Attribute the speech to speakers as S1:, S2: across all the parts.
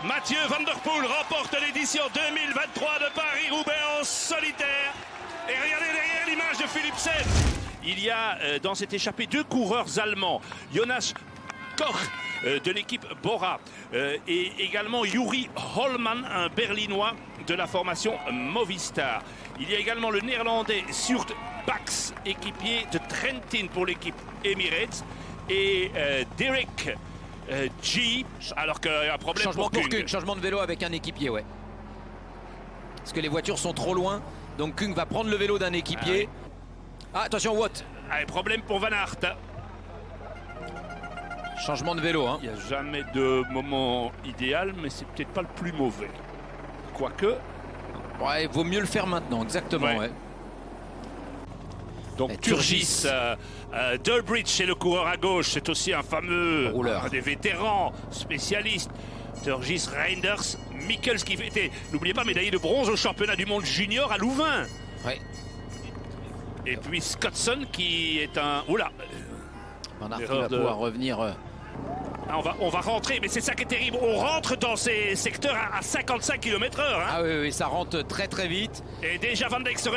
S1: Mathieu Van Der Poel remporte l'édition 2023 de Paris-Roubaix en solitaire. Et regardez derrière l'image de Philipsen. Il y a dans cette échappée deux coureurs allemands. Jonas Koch de l'équipe Bora et également Yuri Holman, un berlinois de la formation Movistar. Il y a également le néerlandais Sjoerd Bax, équipier de Trentin pour l'équipe Emirates, et Derek G, alors qu'il y a un problème
S2: changement
S1: pour Kung.
S2: Changement de vélo avec un équipier, ouais. Parce que les voitures sont trop loin, donc Kung va prendre le vélo d'un équipier. Ah, attention, Watt.
S1: Problème pour Van Aert.
S2: Changement de vélo, hein.
S1: Il n'y a jamais de moment idéal, mais c'est peut-être pas le plus mauvais. Quoique.
S2: Ouais, il vaut mieux le faire maintenant, exactement. Ouais.
S1: Donc Turgis, Durbridge, c'est le coureur à gauche, c'est aussi un fameux
S2: rouleur,
S1: un des vétérans spécialistes. Turgis, Reinders, Mikkels qui était, n'oubliez pas, médaillé de bronze au championnat du monde junior à Louvain.
S2: Ouais.
S1: Et puis Scottson qui est un... Oula.
S2: Van Aert va pouvoir revenir.
S1: On va rentrer, mais c'est ça qui est terrible. On rentre dans ces secteurs à 55 km/h. Hein.
S2: Ah oui, ça rentre très très vite.
S1: Et déjà Van Dijk se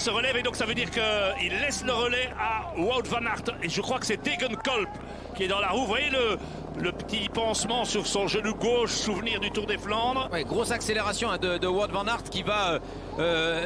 S1: relève et donc ça veut dire qu'il laisse le relais à Wout van Aert. Et je crois que c'est Degenkolb qui est dans la roue. Vous voyez le petit pansement sur son genou gauche, souvenir du Tour des Flandres.
S2: Ouais, grosse accélération de Wout van Aert qui va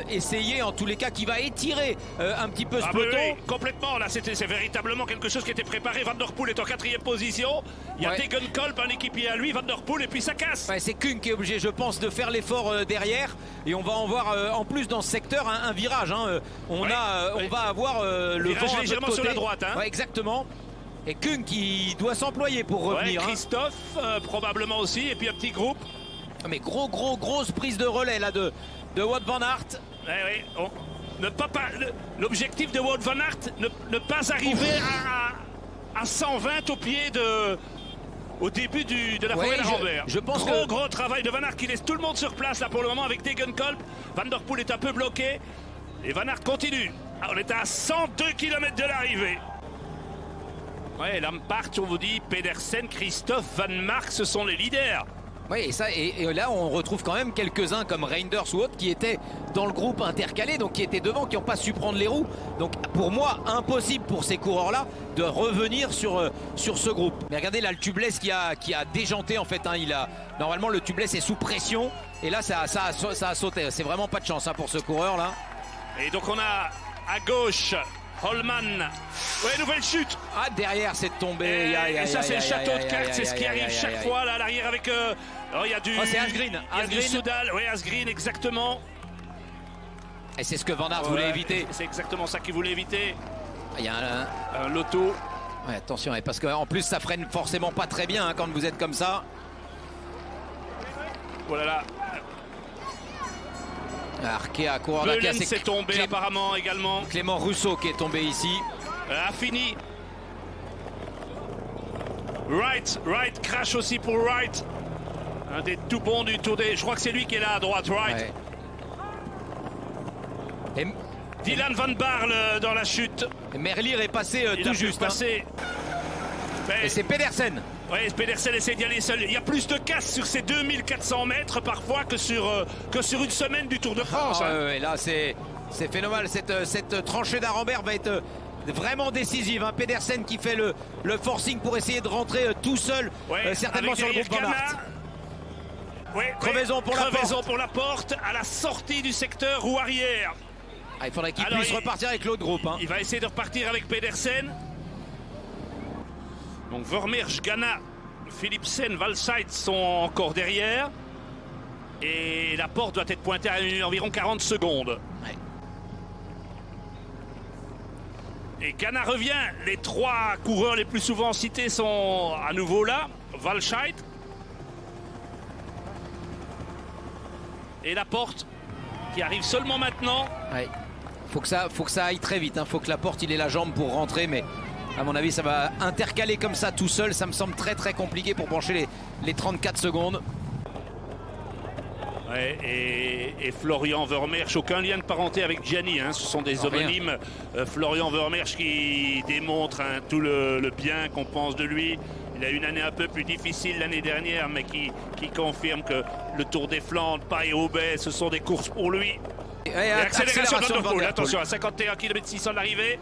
S2: essayer, en tous les cas, qui va étirer un petit peu ce peloton.
S1: Oui, complètement, là c'est véritablement quelque chose qui était préparé. Van Der Poel est en 4e position. Il y a Degenkolb, un équipier à lui, Van Der Poel, et puis ça casse.
S2: Ouais, c'est Kung qui est obligé, je pense, de faire l'effort derrière. Et on va en voir en plus dans ce secteur un virage. Hein. On va avoir le
S1: virage
S2: vent
S1: légèrement sur la droite. Hein.
S2: Ouais, exactement. Et Kung qui doit s'employer pour revenir.
S1: Christophe, probablement aussi, et puis un petit groupe.
S2: Mais grosse prise de relais là de Wout van Aert.
S1: L'objectif de Wout van Aert, ne pas arriver à 120 au début de la forêt d'Arambert.
S2: Je pense
S1: gros travail de Van Aert qui laisse tout le monde sur place là pour le moment avec Degenkolb. Van Der Poel est un peu bloqué et Van Aert continue. On est à 102 km de l'arrivée. Ouais, Lampart, on vous dit, Pedersen, Christophe, Van Mark, ce sont les leaders.
S2: Oui, et là, on retrouve quand même quelques-uns comme Reinders ou autres qui étaient dans le groupe intercalé, donc qui étaient devant, qui n'ont pas su prendre les roues. Donc pour moi, impossible pour ces coureurs-là de revenir sur ce groupe. Mais regardez là, le tubeless qui a déjanté en fait. Hein, normalement, le tubeless est sous pression. Et là, ça a sauté. C'est vraiment pas de chance pour ce coureur-là.
S1: Et donc on a à gauche... Holman, ouais, nouvelle chute.
S2: Ah, derrière, c'est tombé.
S1: Et ça, c'est le château de cartes, c'est ce qui arrive chaque fois là à l'arrière avec. Il y a du.
S2: Oh, c'est Asgreen.
S1: Il y a du Soudal, oui, Asgreen, exactement.
S2: Et c'est ce que Van Aert voulait éviter.
S1: C'est exactement ça qu'il voulait éviter.
S2: Il y a
S1: un loto.
S2: Ouais, attention, parce qu'en plus, ça freine forcément pas très bien quand vous êtes comme ça.
S1: Oh là là.
S2: Arkea, coureur
S1: d'Arkea, c'est tombé apparemment également.
S2: Clément Rousseau qui est tombé ici.
S1: A fini. Wright crash aussi pour Wright. Un des tout bons du Tour des... Je crois que c'est lui qui est là à droite, Wright.
S2: Ouais.
S1: Dylan Van Baarle dans la chute.
S2: Et Merlier est passé tout juste.
S1: Et
S2: c'est Pedersen.
S1: Oui, Pedersen essaie d'y aller seul. Il y a plus de casse sur ces 2400 mètres parfois que sur une semaine du Tour de France.
S2: Là, c'est phénoménal. Cette tranchée d'Arambert va être vraiment décisive. Hein. Pedersen qui fait le forcing pour essayer de rentrer tout seul, certainement sur le groupe Van Aert. Crevaison pour la porte à la sortie du secteur roue arrière. Il faudrait qu'il puisse repartir avec l'autre groupe. Hein.
S1: Il va essayer de repartir avec Pedersen. Donc Vermeersch, Ganna, Philipsen, Valseit sont encore derrière. Et la porte doit être pointée à environ 40 secondes.
S2: Ouais.
S1: Et Ganna revient. Les trois coureurs les plus souvent cités sont à nouveau là. Valseit. Et la porte qui arrive seulement maintenant.
S2: Ouais. Faut que ça aille très vite. Hein. Faut que la porte il ait la jambe pour rentrer, mais à mon avis ça va intercaler comme ça tout seul. Ça me semble très compliqué pour brancher les 34 secondes.
S1: Ouais, et Florian Vermeersch, aucun lien de parenté avec Gianni, hein, ce sont des homonymes. Florian Vermeersch qui démontre tout le bien qu'on pense de lui. Il a eu une année un peu plus difficile l'année dernière, mais qui confirme que le Tour des Flandres, Paris-Roubaix, ce sont des courses pour lui.
S2: Et
S1: accélération de Van Der Poel.
S2: Poel.
S1: Attention, à 51 km/6 de l'arrivée.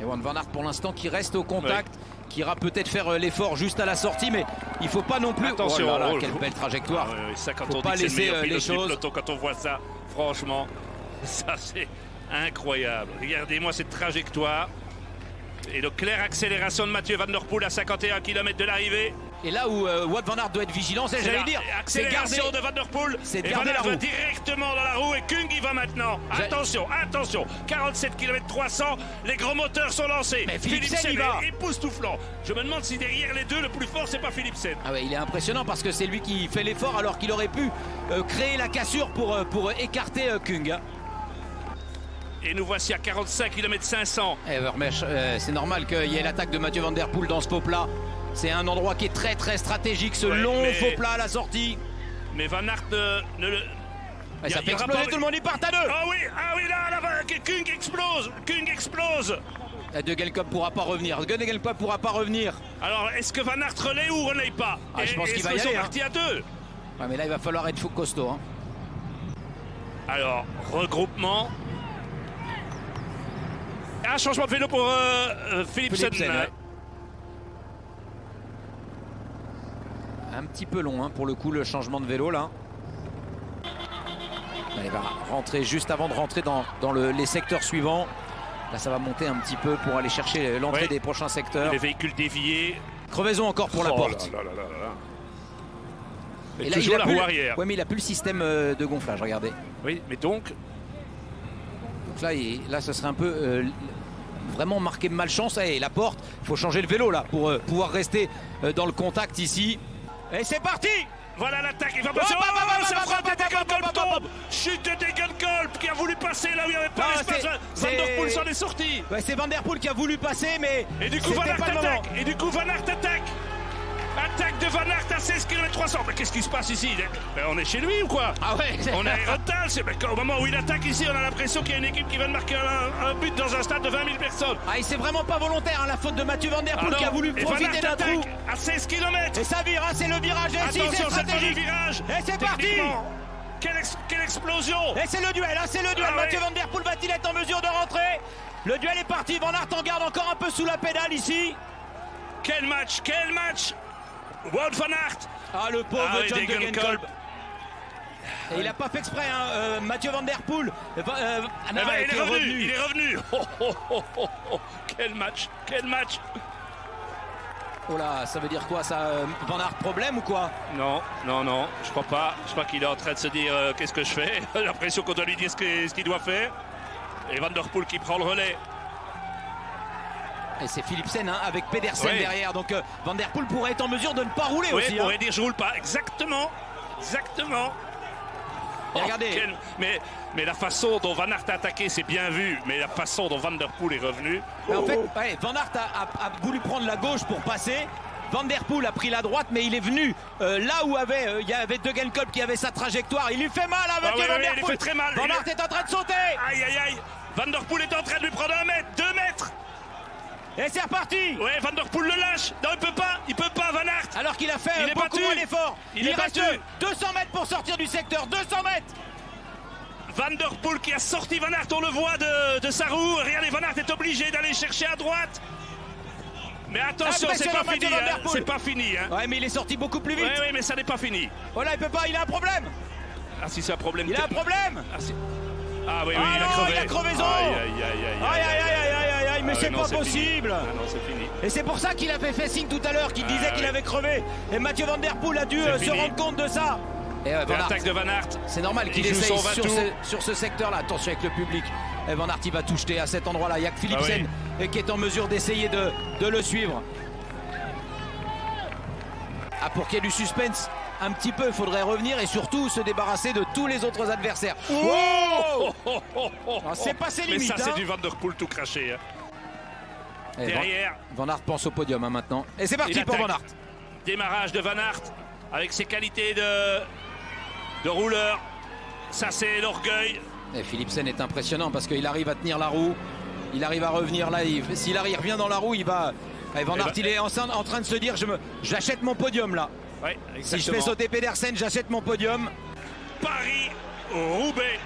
S2: Et Wout van Aert pour l'instant qui reste au contact, qui ira peut-être faire l'effort juste à la sortie, mais il faut pas non plus.
S1: Attention,
S2: oh là là, quelle belle trajectoire.
S1: Ça, quand
S2: faut
S1: on
S2: pas
S1: dit que c'est le
S2: laisser
S1: meilleur
S2: les
S1: pilote du
S2: choses.
S1: peloton, quand on voit ça, franchement, ça c'est incroyable. Regardez-moi cette trajectoire. Et le claire accélération de Mathieu Van Der Poel à 51 km de l'arrivée.
S2: Et là où Wout van Aert doit être vigilant, c'est j'allais dire, c'est
S1: accélération
S2: garder.
S1: de Van Der Poel.
S2: C'est de
S1: et Van
S2: garder la
S1: Aert va
S2: roue.
S1: directement dans la roue et Kung y va maintenant. Attention, attention. 47 km 300, les gros moteurs sont lancés.
S2: Mais Philipsen y va.
S1: Époustouflant. Je me demande si derrière les deux, le plus fort, c'est pas Philipsen.
S2: Ah ouais, il est impressionnant parce que c'est lui qui fait l'effort alors qu'il aurait pu créer la cassure pour écarter Kung. Hein.
S1: Et nous voici à 45 km 500.
S2: Vermeersch, c'est normal qu'il y ait l'attaque de Mathieu Van Der Poel dans ce faux plat. C'est un endroit qui est très très stratégique, ce long faux plat à la sortie.
S1: Mais Van Aert ne le...
S2: Ça fait exploser tout le monde, il part à deux.
S1: Ah oui, là, Kung explose. Kung explose.
S2: Degenkolb pourra pas revenir. Degenkolb pourra pas revenir.
S1: Alors, est-ce que Van Aert relaie ou relaie pas?
S2: Je pense qu'il va y
S1: aller. Ils sont
S2: hein.
S1: partis à deux.
S2: Ouais, mais là, il va falloir être costaud. Hein.
S1: Alors, regroupement. Un changement de vélo pour Philipsen.
S2: Ouais. Un petit peu long hein, pour le coup le changement de vélo là. Il va rentrer juste avant de rentrer dans les secteurs suivants. Là ça va monter un petit peu pour aller chercher l'entrée des prochains secteurs.
S1: Les véhicules déviés.
S2: Crevaison encore pour la porte.
S1: Et là, toujours la roue arrière.
S2: Ouais mais il a plus le système de gonflage, regardez.
S1: Oui mais donc
S2: là ce serait un peu vraiment marqué malchance. Et la porte, il faut changer le vélo là pour pouvoir rester dans le contact ici. Et c'est parti!
S1: Voilà l'attaque, il va passer. Ça frappe et Degenkolb tombe. Chute de Degenkolb qui a voulu passer là où il n'y avait pas l'espace. Van Der Poel s'en est sorti.
S2: Ouais, c'est Van Der Poel qui a voulu passer, mais.
S1: Et du coup, Van Aert attaque. Et du coup, Van Aert attaque. Attaque de Van Aert à 16 km 300. Mais qu'est-ce qui se passe ici? On est chez lui ou quoi?
S2: Ah ouais.
S1: On est à Rotal. Au moment où il attaque ici, on a l'impression qu'il y a une équipe qui vient de marquer un but dans un stade de 20 000 personnes.
S2: Ah, et c'est vraiment pas volontaire, hein, la faute de Mathieu Van Der Poel qui a voulu profiter d'un trou.
S1: À 16 km.
S2: Et ça vire, hein, c'est le virage.
S1: Attention, c'est le virage.
S2: Et c'est parti.
S1: Quelle explosion.
S2: Et c'est le duel, hein, c'est le duel. Mathieu Van Der Poel va-t-il être en mesure de rentrer? Le duel est parti. Van Aert en garde encore un peu sous la pédale ici.
S1: Quel match, quel match. Wout van Aert.
S2: Ah, le pauvre John Degenkolb. Et il n'a pas fait exprès, hein, Mathieu Van Der Poel.
S1: Il est revenu, il est revenu. Quel match, quel match.
S2: Oh là, ça veut dire quoi ça? Van Aert problème ou quoi?
S1: Non, je crois pas. Je crois qu'il est en train de se dire qu'est-ce que je fais. J'ai l'impression qu'on doit lui dire ce qu'il doit faire. Et Van Der Poel qui prend le relais.
S2: Et c'est Philipsen hein, avec Pedersen derrière. Donc Van Der Poel pourrait être en mesure de ne pas rouler aussi.
S1: Oui, pourrait dire je roule pas. Exactement. Exactement.
S2: Et regardez.
S1: Mais la façon dont Van Aert a attaqué, c'est bien vu. Mais la façon dont Van Der Poel est revenu.
S2: En fait, Van Aert a voulu prendre la gauche pour passer. Van Der Poel a pris la droite, mais il est venu là où il y avait Degenkolb qui avait sa trajectoire. Il lui fait mal à Mathieu Van Der Poel.
S1: Il fait très mal.
S2: Van Aert est en train de sauter.
S1: Aïe, aïe, aïe. Van Der Poel est en train de lui prendre 1 mètre, 2 mètres.
S2: Et c'est reparti.
S1: Ouais, Van Der Poel le lâche. Non, il peut pas, Van Aert.
S2: Alors qu'il a fait beaucoup moins d'efforts. Il reste 200 mètres pour sortir du secteur, 200 mètres.
S1: Van Der Poel qui a sorti Van Aert, on le voit de sa roue. Regardez, Van Aert est obligé d'aller chercher à droite. Mais attention, c'est pas fini. Hein. C'est pas fini. Hein.
S2: Ouais, mais il est sorti beaucoup plus vite.
S1: Oui, mais ça n'est pas fini.
S2: Oh là, il peut pas, il a un problème.
S1: Ah si, c'est un problème.
S2: Il a un problème.
S1: Ah oui,
S2: il a crevé. Il a crevaison. Aïe, mais c'est pas possible.
S1: Ah non, c'est fini.
S2: Et c'est pour ça qu'il avait fait signe tout à l'heure, qu'il disait qu'il avait crevé. Et Mathieu Van Der Poel a dû se rendre compte de ça. Et
S1: l'attaque de Van Aert.
S2: C'est normal qu'il essaye sur ce secteur-là. Attention avec le public. Et Van Aert, il va tout jeter à cet endroit-là. Il n'y a que Philipsen qui est en mesure d'essayer de le suivre. Ah, pour qu'il y ait du suspense, un petit peu, il faudrait revenir et surtout se débarrasser de tous les autres adversaires.
S1: Wow
S2: c'est passé limite.
S1: Mais ça, c'est du Van Der Poel tout craché. Hein. Derrière.
S2: Van Aert pense au podium hein, maintenant. Et c'est parti pour Van Aert.
S1: Démarrage de Van Aert avec ses qualités de rouleur. Ça, c'est l'orgueil.
S2: Et Philipsen est impressionnant parce qu'il arrive à tenir la roue. Il arrive à revenir là. S'il revient dans la roue, il va Et Van Aert, il est en train de se dire j'achète mon podium là.
S1: Ouais,
S2: si je fais sauter Pedersen, j'achète mon podium.
S1: Paris-Roubaix.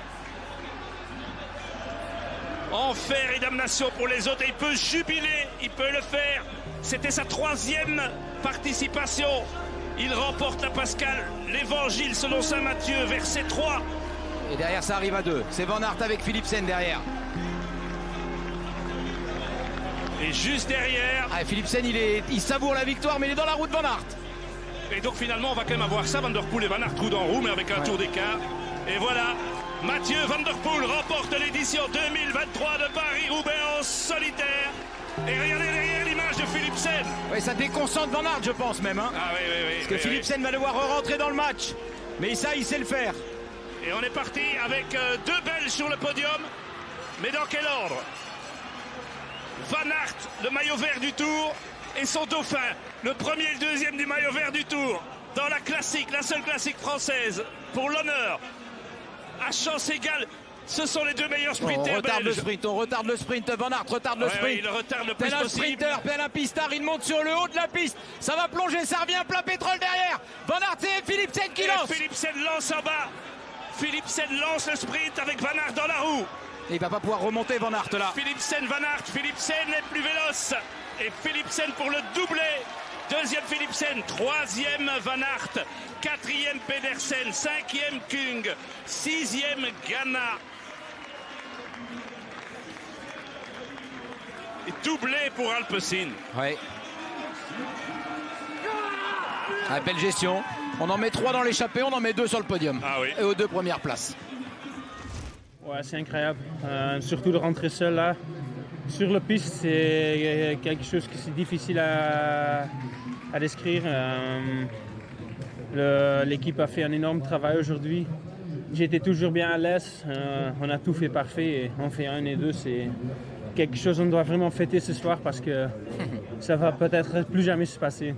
S1: Enfer et damnation pour les autres. Et il peut jubiler, il peut le faire. C'était sa 3e participation. Il remporte la Pascale, l'Évangile selon saint Matthieu, verset 3.
S2: Et derrière, ça arrive à 2. C'est Van Aert avec Philipsen derrière.
S1: Et juste derrière...
S2: Ah, Philipsen, il savoure la victoire, mais il est dans la route Van Aert.
S1: Et donc finalement, on va quand même avoir ça, Van der Poel et Van Aert trou dans roue, mais avec un tour d'écart. Et voilà, Mathieu Van der Poel remporte l'édition 2023 de Paris-Roubaix en solitaire. Et regardez derrière l'image de Philipsen.
S2: Oui, ça déconcentre Van Aert, je pense même. Hein.
S1: Ah oui.
S2: Parce que Philipsen va devoir rentrer dans le match. Mais ça, il sait le faire.
S1: Et on est parti avec 2 Belges sur le podium. Mais dans quel ordre? Van Aert, le maillot vert du Tour, et son dauphin, le premier et le deuxième du maillot vert du Tour. Dans la classique, la seule classique française, pour l'honneur. À chance égale, ce sont les 2 meilleurs sprinters
S2: on retarde
S1: belges.
S2: on retarde le sprint. Van Aert retarde le sprint.
S1: Il le retarde le plus
S2: tel un
S1: possible.
S2: sprinter, tel un pistard, il monte sur le haut de la piste. Ça va plonger, ça revient plein pétrole derrière. Van Aert, c'est Philipsen qui lance.
S1: Philipsen lance en bas. Philipsen lance le sprint avec Van Aert dans la roue.
S2: Et il va pas pouvoir remonter Van Aert là.
S1: Philipsen, Van Aert, Philipsen est plus véloce. Et Philipsen pour le doublé. 2e Philipsen, 3e Van Aert, 4e Pedersen, 5e Kung, 6e Ghana. Et doublé pour Alpecin.
S2: Ouais. Ah, belle gestion. On en met 3 dans l'échappée, on en met 2 sur le podium.
S1: Ah oui.
S2: Et aux 2 premières places.
S3: Ouais, c'est incroyable. Surtout de rentrer seul là. Sur la piste, c'est quelque chose qui est difficile à décrire. L'équipe a fait un énorme travail aujourd'hui. J'étais toujours bien à l'aise. On a tout fait parfait. Et on fait 1 et 2. C'est quelque chose qu'on doit vraiment fêter ce soir parce que ça va peut-être plus jamais se passer.